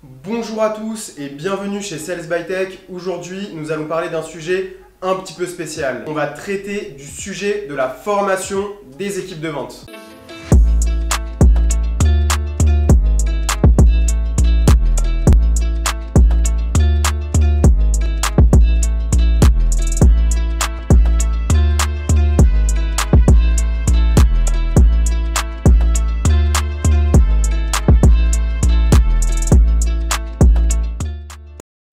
Bonjour à tous et bienvenue chez Sales by Tech. Aujourd'hui, nous allons parler d'un sujet un petit peu spécial. On va traiter du sujet de la formation des équipes de vente.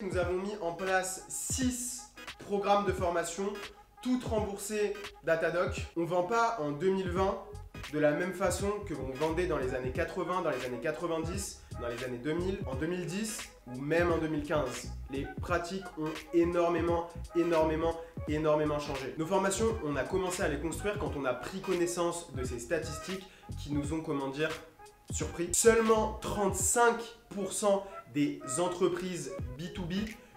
Nous avons mis en place 6 programmes de formation, toutes remboursées Datadoc. On ne vend pas en 2020 de la même façon que l'on vendait dans les années 80, dans les années 90, dans les années 2000, en 2010 ou même en 2015. Les pratiques ont énormément changé. Nos formations, on a commencé à les construire quand on a pris connaissance de ces statistiques qui nous ont, surpris. Seulement 35% des entreprises B2B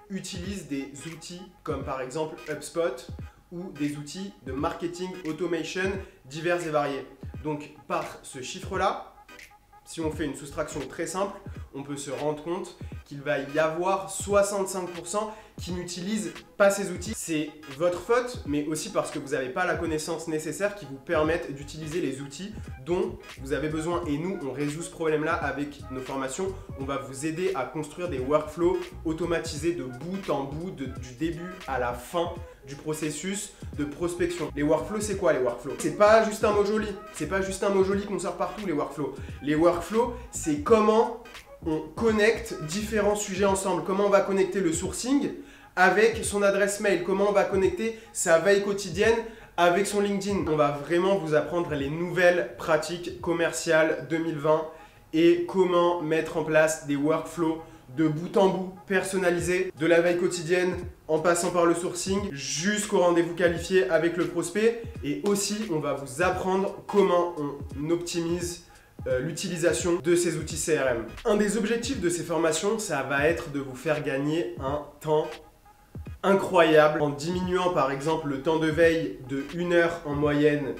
utilisent des outils comme par exemple HubSpot ou des outils de marketing automation divers et variés. Donc par ce chiffre-là, si on fait une soustraction très simple, on peut se rendre compte qu'il va y avoir 65% qui n'utilisent pas ces outils. C'est votre faute, mais aussi parce que vous n'avez pas la connaissance nécessaire qui vous permette d'utiliser les outils dont vous avez besoin. Et nous, on résout ce problème-là avec nos formations. On va vous aider à construire des workflows automatisés de bout en bout, du début à la fin du processus de prospection. Les workflows, c'est quoi les workflows? C'est pas juste un mot joli. C'est pas juste un mot joli qu'on sort partout, les workflows. Les workflows, c'est comment on connecte différents sujets ensemble. Comment on va connecter le sourcing avec son adresse mail. Comment on va connecter sa veille quotidienne avec son LinkedIn. On va vraiment vous apprendre les nouvelles pratiques commerciales 2020 et comment mettre en place des workflows de bout en bout, personnalisés, de la veille quotidienne en passant par le sourcing jusqu'au rendez-vous qualifié avec le prospect. Et aussi, on va vous apprendre comment on optimise l'utilisation de ces outils CRM. Un des objectifs de ces formations, ça va être de vous faire gagner un temps incroyable en diminuant par exemple le temps de veille de 1 heure en moyenne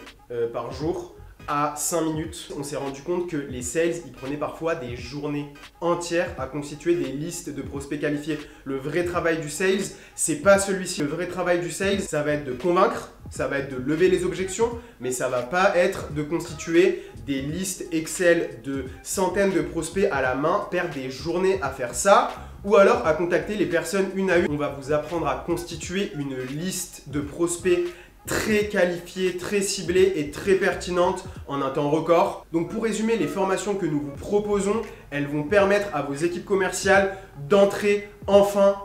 par jour à 5 minutes. On s'est rendu compte que les sales, ils prenaient parfois des journées entières à constituer des listes de prospects qualifiés. Le vrai travail du sales, c'est pas celui-ci. Le vrai travail du sales, ça va être de convaincre, ça va être de lever les objections, mais ça va pas être de constituer des listes Excel de centaines de prospects à la main, perdre des journées à faire ça, ou alors à contacter les personnes une à une. On va vous apprendre à constituer une liste de prospects très qualifiée, très ciblée et très pertinente en un temps record. Donc pour résumer, les formations que nous vous proposons, elles vont permettre à vos équipes commerciales d'entrer enfin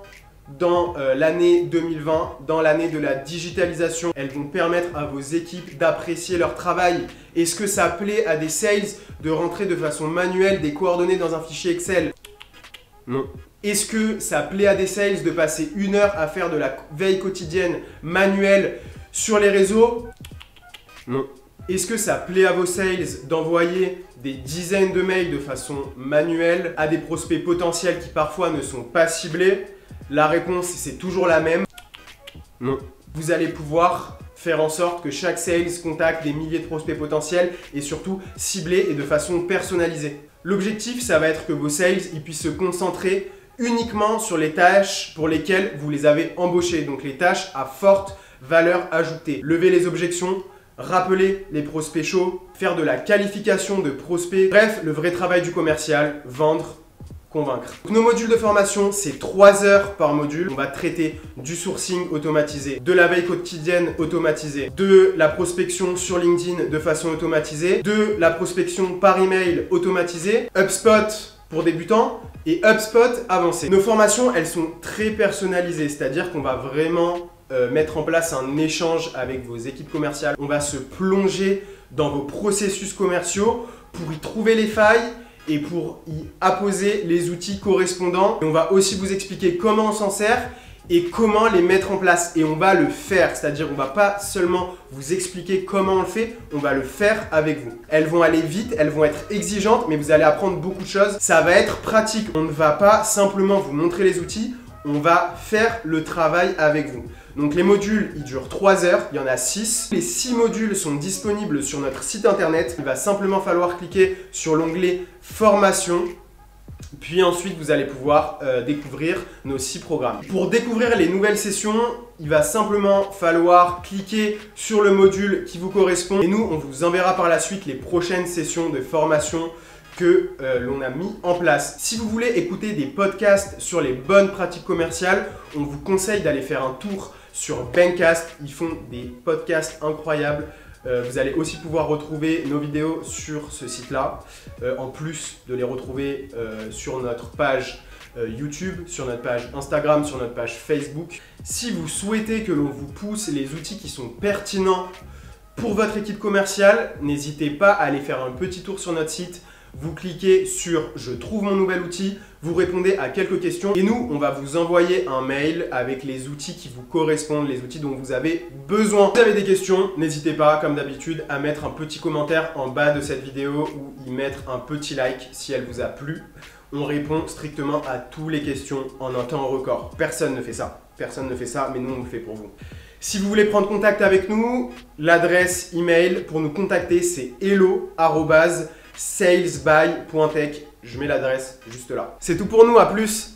dans l'année 2020, dans l'année de la digitalisation. Elles vont permettre à vos équipes d'apprécier leur travail. Est-ce que ça plaît à des sales de rentrer de façon manuelle des coordonnées dans un fichier Excel? Non. Est-ce que ça plaît à des sales de passer 1 heure à faire de la veille quotidienne manuelle sur les réseaux? Non. Est-ce que ça plaît à vos sales d'envoyer des dizaines de mails de façon manuelle à des prospects potentiels qui parfois ne sont pas ciblés? La réponse, c'est toujours la même. Non. Vous allez pouvoir faire en sorte que chaque sales contacte des milliers de prospects potentiels et surtout ciblés et de façon personnalisée. L'objectif, ça va être que vos sales ils puissent se concentrer uniquement sur les tâches pour lesquelles vous les avez embauchés. Donc les tâches à forte valeur ajoutée. Lever les objections, rappeler les prospects chauds, faire de la qualification de prospects. Bref, le vrai travail du commercial, vendre, convaincre. Donc, nos modules de formation, c'est 3 heures par module. On va traiter du sourcing automatisé, de la veille quotidienne automatisée, de la prospection sur LinkedIn de façon automatisée, de la prospection par email automatisée, HubSpot pour débutants et HubSpot avancé. Nos formations, elles sont très personnalisées, c'est-à-dire qu'on va vraiment mettre en place un échange avec vos équipes commerciales. On va se plonger dans vos processus commerciaux pour y trouver les failles et pour y apposer les outils correspondants. Et on va aussi vous expliquer comment on s'en sert et comment les mettre en place. Et on va le faire, c'est-à-dire on va pas seulement vous expliquer comment on le fait, on va le faire avec vous. Elles vont aller vite, elles vont être exigeantes, mais vous allez apprendre beaucoup de choses. Ça va être pratique. On ne va pas simplement vous montrer les outils, on va faire le travail avec vous. Donc les modules, ils durent 3 heures, il y en a 6. Les 6 modules sont disponibles sur notre site internet. Il va simplement falloir cliquer sur l'onglet Formation Puis ensuite, vous allez pouvoir découvrir nos 6 programmes. Pour découvrir les nouvelles sessions, il va simplement falloir cliquer sur le module qui vous correspond. Et nous, on vous enverra par la suite les prochaines sessions de formation que l'on a mis en place. Si vous voulez écouter des podcasts sur les bonnes pratiques commerciales, on vous conseille d'aller faire un tour sur Bankcast. Ils font des podcasts incroyables. Vous allez aussi pouvoir retrouver nos vidéos sur ce site-là, en plus de les retrouver sur notre page YouTube, sur notre page Instagram, sur notre page Facebook. Si vous souhaitez que l'on vous pousse les outils qui sont pertinents pour votre équipe commerciale, n'hésitez pas à aller faire un petit tour sur notre site. Vous cliquez sur « Je trouve mon nouvel outil », vous répondez à quelques questions et nous, on va vous envoyer un mail avec les outils qui vous correspondent, les outils dont vous avez besoin. Si vous avez des questions, n'hésitez pas, comme d'habitude, à mettre un petit commentaire en bas de cette vidéo ou y mettre un petit like si elle vous a plu. On répond strictement à toutes les questions en un temps record. Personne ne fait ça. Personne ne fait ça, mais nous, on le fait pour vous. Si vous voulez prendre contact avec nous, l'adresse email pour nous contacter, c'est hello@salesby.tech. Je mets l'adresse juste là. C'est tout pour nous, à plus!